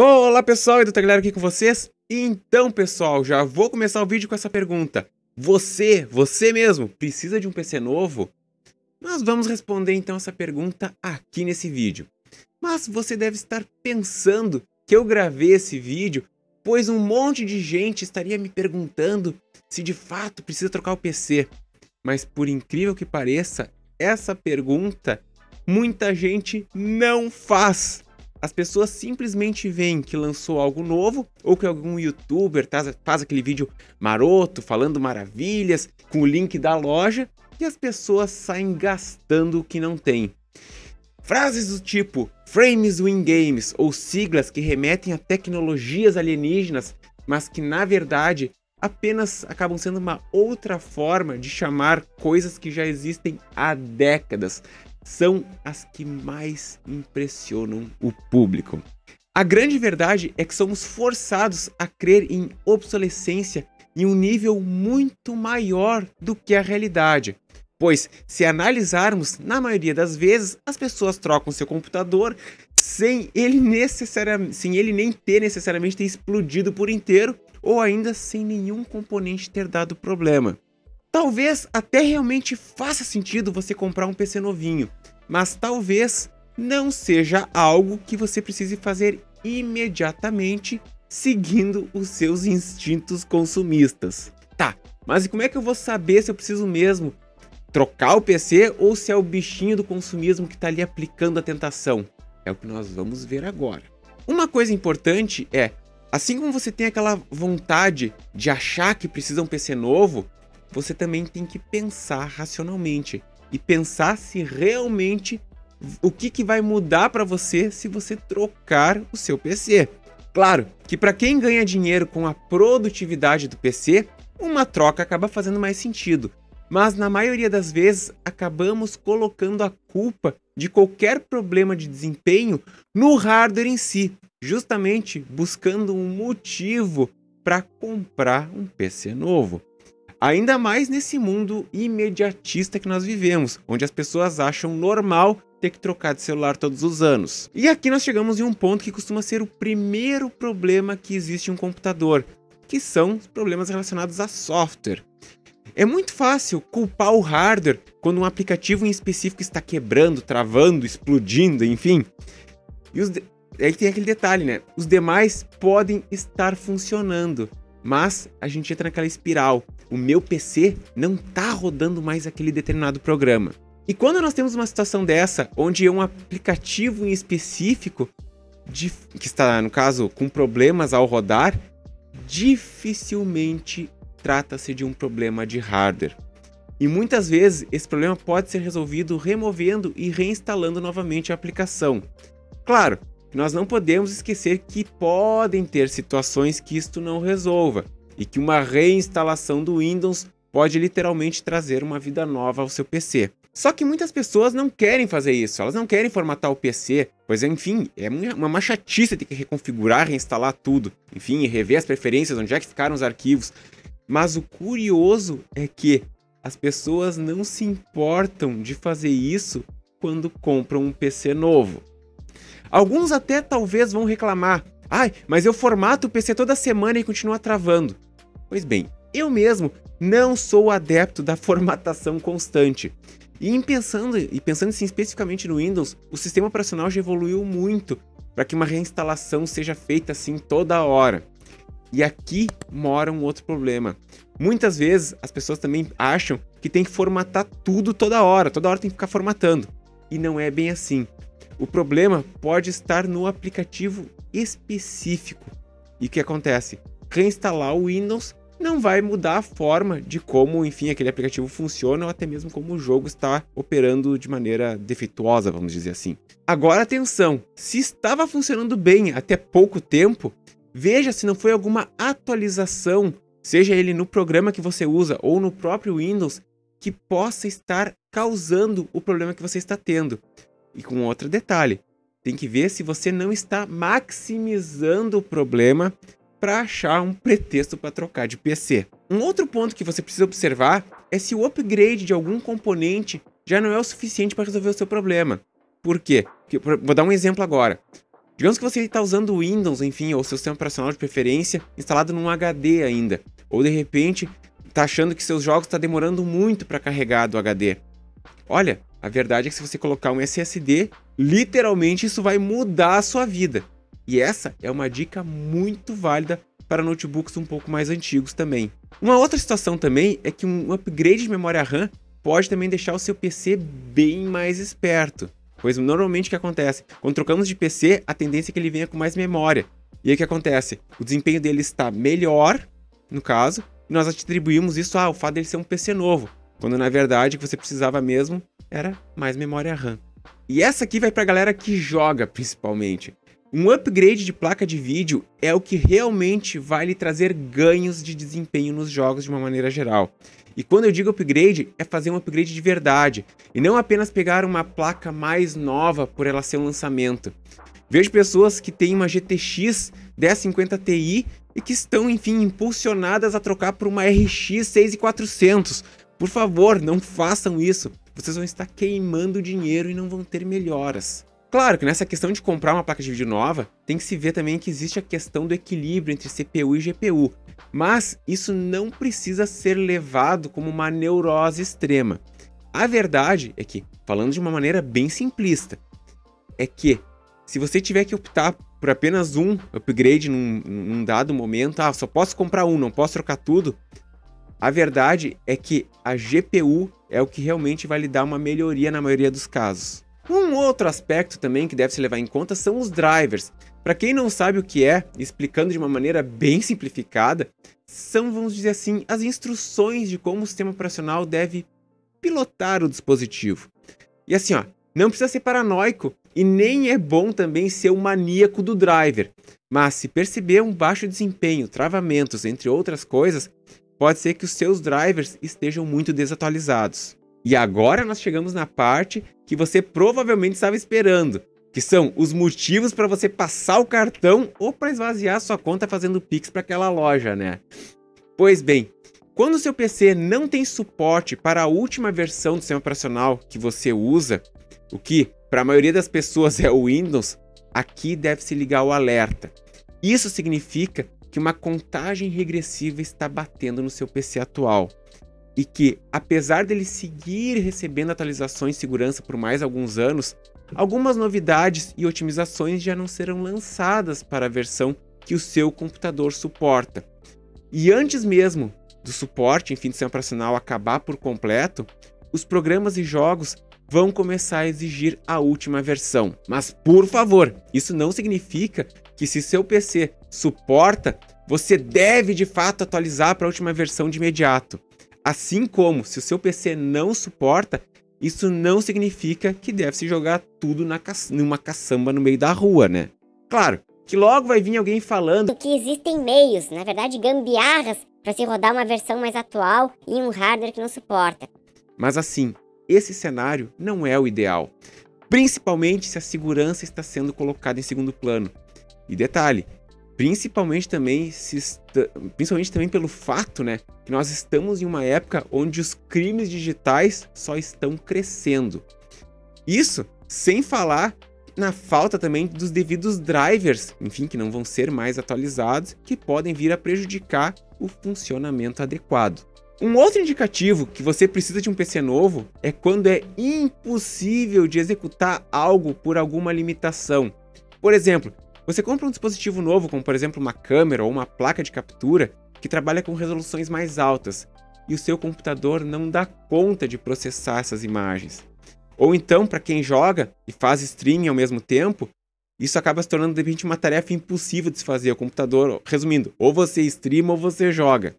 Olá pessoal, Edu Tagliaro aqui com vocês. Então pessoal, já vou começar o vídeo com essa pergunta. Você mesmo, precisa de um PC novo? Nós vamos responder então essa pergunta aqui nesse vídeo. Mas você deve estar pensando que eu gravei esse vídeo, pois um monte de gente estaria me perguntando se de fato precisa trocar o PC. Mas por incrível que pareça, essa pergunta muita gente não faz. As pessoas simplesmente veem que lançou algo novo, ou que algum youtuber faz aquele vídeo maroto, falando maravilhas, com o link da loja, e as pessoas saem gastando o que não tem. Frases do tipo Frames Win Games, ou siglas que remetem a tecnologias alienígenas, mas que na verdade apenas acabam sendo uma outra forma de chamar coisas que já existem há décadas, são as que mais impressionam o público. A grande verdade é que somos forçados a crer em obsolescência em um nível muito maior do que a realidade. Pois, se analisarmos, na maioria das vezes, as pessoas trocam seu computador sem ele nem ter necessariamente ter explodido por inteiro, ou ainda sem nenhum componente ter dado problema. Talvez até realmente faça sentido você comprar um PC novinho, mas talvez não seja algo que você precise fazer imediatamente seguindo os seus instintos consumistas. Tá, mas e como é que eu vou saber se eu preciso mesmo trocar o PC ou se é o bichinho do consumismo que está ali aplicando a tentação? É o que nós vamos ver agora. Uma coisa importante é, assim como você tem aquela vontade de achar que precisa um PC novo, você também tem que pensar racionalmente e pensar se realmente o que vai mudar para você se você trocar o seu PC. Claro que para quem ganha dinheiro com a produtividade do PC, uma troca acaba fazendo mais sentido, mas na maioria das vezes acabamos colocando a culpa de qualquer problema de desempenho no hardware em si, justamente buscando um motivo para comprar um PC novo. Ainda mais nesse mundo imediatista que nós vivemos, onde as pessoas acham normal ter que trocar de celular todos os anos. E aqui nós chegamos em um ponto que costuma ser o primeiro problema que existe em um computador, que são os problemas relacionados a software. É muito fácil culpar o hardware quando um aplicativo em específico está quebrando, travando, explodindo, enfim. Aí tem aquele detalhe, né? Os demais podem estar funcionando, mas a gente entra naquela espiral. O meu PC não está rodando mais aquele determinado programa. E quando nós temos uma situação dessa, onde é um aplicativo em específico, que está, no caso, com problemas ao rodar, dificilmente trata-se de um problema de hardware. E muitas vezes esse problema pode ser resolvido removendo e reinstalando novamente a aplicação. Claro, nós não podemos esquecer que podem ter situações que isto não resolva, e que uma reinstalação do Windows pode literalmente trazer uma vida nova ao seu PC. Só que muitas pessoas não querem fazer isso, elas não querem formatar o PC, pois enfim, é uma chatice ter que reconfigurar, reinstalar tudo, enfim, rever as preferências, onde é que ficaram os arquivos. Mas o curioso é que as pessoas não se importam de fazer isso quando compram um PC novo. Alguns até talvez vão reclamar, mas eu formato o PC toda semana e continua travando. Pois bem, eu mesmo não sou adepto da formatação constante. E pensando assim, especificamente no Windows, o sistema operacional já evoluiu muito para que uma reinstalação seja feita assim toda hora. E aqui mora um outro problema. Muitas vezes as pessoas também acham que tem que formatar tudo toda hora tem que ficar formatando. E não é bem assim. O problema pode estar no aplicativo específico. E o que acontece? Reinstalar o Windows não vai mudar a forma de como, enfim, aquele aplicativo funciona ou até mesmo como o jogo está operando de maneira defeituosa, vamos dizer assim. Agora atenção, se estava funcionando bem até pouco tempo, veja se não foi alguma atualização, seja ele no programa que você usa ou no próprio Windows, que possa estar causando o problema que você está tendo. E com outro detalhe, tem que ver se você não está maximizando o problema para achar um pretexto para trocar de PC. Um outro ponto que você precisa observar é se o upgrade de algum componente já não é o suficiente para resolver o seu problema. Por quê? Vou dar um exemplo agora. Digamos que você está usando o Windows, enfim, ou seu sistema operacional de preferência, instalado num HD ainda. Ou de repente, está achando que seus jogos estão demorando muito para carregar do HD. Olha, a verdade é que se você colocar um SSD, literalmente isso vai mudar a sua vida. E essa é uma dica muito válida para notebooks um pouco mais antigos também. Uma outra situação também é que um upgrade de memória RAM pode também deixar o seu PC bem mais esperto. Pois normalmente o que acontece? Quando trocamos de PC, a tendência é que ele venha com mais memória. E aí o que acontece? O desempenho dele está melhor, no caso, e nós atribuímos isso ao fato dele ser um PC novo, quando na verdade o que você precisava mesmo era mais memória RAM. E essa aqui vai para a galera que joga principalmente. Um upgrade de placa de vídeo é o que realmente vai lhe trazer ganhos de desempenho nos jogos de uma maneira geral. E quando eu digo upgrade, é fazer um upgrade de verdade, e não apenas pegar uma placa mais nova por ela ser um lançamento. Vejo pessoas que têm uma GTX 1050 Ti e que estão, enfim, impulsionadas a trocar por uma RX 6400. Por favor, não façam isso. Vocês vão estar queimando dinheiro e não vão ter melhoras. Claro que nessa questão de comprar uma placa de vídeo nova, tem que se ver também que existe a questão do equilíbrio entre CPU e GPU. Mas isso não precisa ser levado como uma neurose extrema. A verdade é que, falando de uma maneira bem simplista, é que se você tiver que optar por apenas um upgrade num dado momento, só posso comprar um, não posso trocar tudo, a verdade é que a GPU é o que realmente vai lhe dar uma melhoria na maioria dos casos. Um outro aspecto também que deve se levar em conta são os drivers. Para quem não sabe o que é, explicando de uma maneira bem simplificada, são, vamos dizer assim, as instruções de como o sistema operacional deve pilotar o dispositivo. E assim, não precisa ser paranoico e nem é bom também ser um maníaco do driver. Mas se perceber um baixo desempenho, travamentos, entre outras coisas, pode ser que os seus drivers estejam muito desatualizados. E agora nós chegamos na parte que você provavelmente estava esperando, que são os motivos para você passar o cartão ou para esvaziar sua conta fazendo Pix para aquela loja, né? Pois bem, quando o seu PC não tem suporte para a última versão do sistema operacional que você usa, o que para a maioria das pessoas é o Windows, aqui deve-se ligar o alerta. Isso significa que uma contagem regressiva está batendo no seu PC atual. E que, apesar dele seguir recebendo atualizações de segurança por mais alguns anos, algumas novidades e otimizações já não serão lançadas para a versão que o seu computador suporta. E antes mesmo do suporte, enfim, do sistema operacional acabar por completo, os programas e jogos vão começar a exigir a última versão. Mas, por favor, isso não significa que se seu PC suporta, você deve de fato atualizar para a última versão de imediato. Assim como, se o seu PC não suporta, isso não significa que deve se jogar tudo numa caçamba no meio da rua, né? Claro, que logo vai vir alguém falando que existem meios, na verdade gambiarras, para se rodar uma versão mais atual em um hardware que não suporta. Mas assim, esse cenário não é o ideal, principalmente se a segurança está sendo colocada em segundo plano. E detalhe, principalmente também pelo fato, né, que nós estamos em uma época onde os crimes digitais só estão crescendo. Isso sem falar na falta também dos devidos drivers, enfim, que não vão ser mais atualizados, que podem vir a prejudicar o funcionamento adequado. Um outro indicativo que você precisa de um PC novo é quando é impossível de executar algo por alguma limitação. Por exemplo, você compra um dispositivo novo, como por exemplo uma câmera ou uma placa de captura, que trabalha com resoluções mais altas, e o seu computador não dá conta de processar essas imagens. Ou então, para quem joga e faz streaming ao mesmo tempo, isso acaba se tornando de repente uma tarefa impossível de se fazer. O computador, resumindo, ou você streama ou você joga.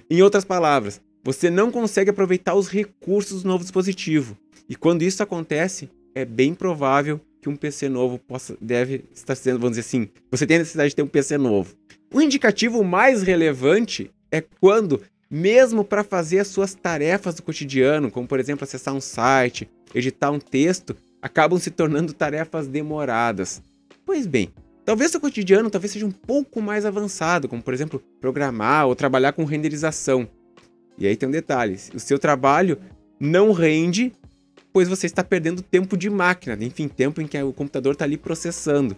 Em outras palavras, você não consegue aproveitar os recursos do novo dispositivo. E quando isso acontece, é bem provável que um PC novo deve estar sendo, vamos dizer assim, você tem a necessidade de ter um PC novo. O indicativo mais relevante é quando, mesmo para fazer as suas tarefas do cotidiano, como por exemplo acessar um site, editar um texto, acabam se tornando tarefas demoradas. Pois bem, talvez seu cotidiano seja um pouco mais avançado, como por exemplo programar ou trabalhar com renderização. E aí tem um detalhe, o seu trabalho não rende, pois você está perdendo tempo de máquina, enfim, tempo em que o computador está ali processando.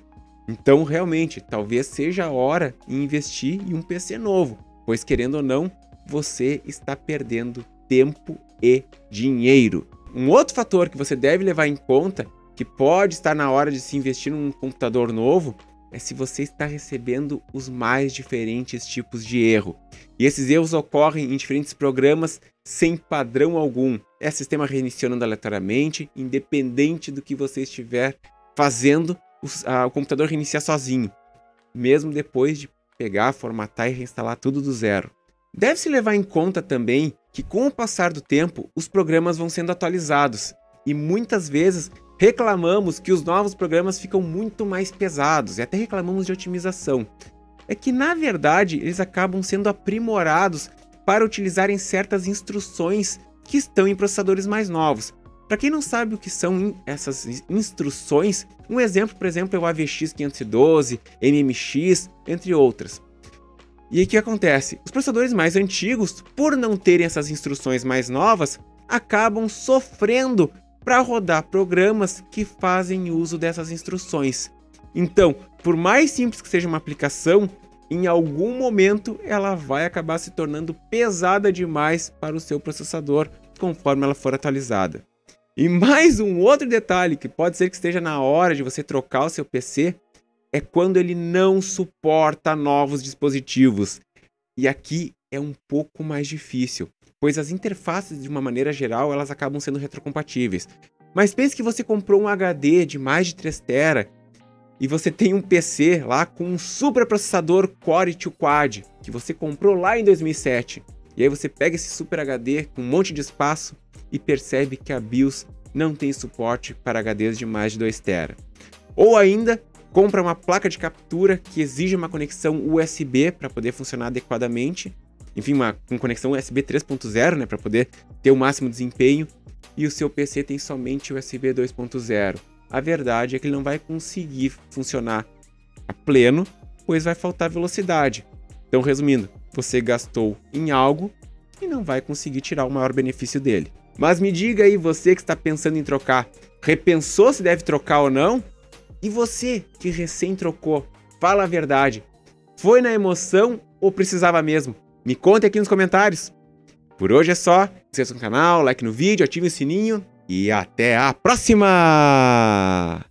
Então, realmente, talvez seja a hora de investir em um PC novo, pois, querendo ou não, você está perdendo tempo e dinheiro. Um outro fator que você deve levar em conta, que pode estar na hora de se investir num computador novo, é se você está recebendo os mais diferentes tipos de erro. E esses erros ocorrem em diferentes programas sem padrão algum. É sistema reiniciando aleatoriamente, independente do que você estiver fazendo, o computador reiniciar sozinho, mesmo depois de pegar, formatar e reinstalar tudo do zero. Deve-se levar em conta também que, com o passar do tempo, os programas vão sendo atualizados e muitas vezes reclamamos que os novos programas ficam muito mais pesados e até reclamamos de otimização. É que, na verdade, eles acabam sendo aprimorados para utilizarem certas instruções que estão em processadores mais novos. Para quem não sabe o que são essas instruções, um exemplo, por exemplo, é o AVX 512, MMX, entre outras. E aí o que acontece? Os processadores mais antigos, por não terem essas instruções mais novas, acabam sofrendo para rodar programas que fazem uso dessas instruções. Então, por mais simples que seja uma aplicação, em algum momento ela vai acabar se tornando pesada demais para o seu processador conforme ela for atualizada. E mais um outro detalhe que pode ser que esteja na hora de você trocar o seu PC é quando ele não suporta novos dispositivos. E aqui é um pouco mais difícil, pois as interfaces, de uma maneira geral, elas acabam sendo retrocompatíveis. Mas pense que você comprou um HD de mais de 3 TB e você tem um PC lá com um super processador Core 2 Quad, que você comprou lá em 2007. E aí você pega esse super HD com um monte de espaço e percebe que a BIOS não tem suporte para HDs de mais de 2 TB. Ou ainda, compra uma placa de captura que exige uma conexão USB para poder funcionar adequadamente. Enfim, com conexão USB 3.0, né, para poder ter o máximo desempenho. E o seu PC tem somente USB 2.0. A verdade é que ele não vai conseguir funcionar a pleno, pois vai faltar velocidade. Então, resumindo, você gastou em algo e não vai conseguir tirar o maior benefício dele. Mas me diga aí, você que está pensando em trocar, repensou se deve trocar ou não? E você que recém trocou, fala a verdade, foi na emoção ou precisava mesmo? Me conte aqui nos comentários. Por hoje é só, inscreva-se no canal, like no vídeo, ative o sininho e até a próxima!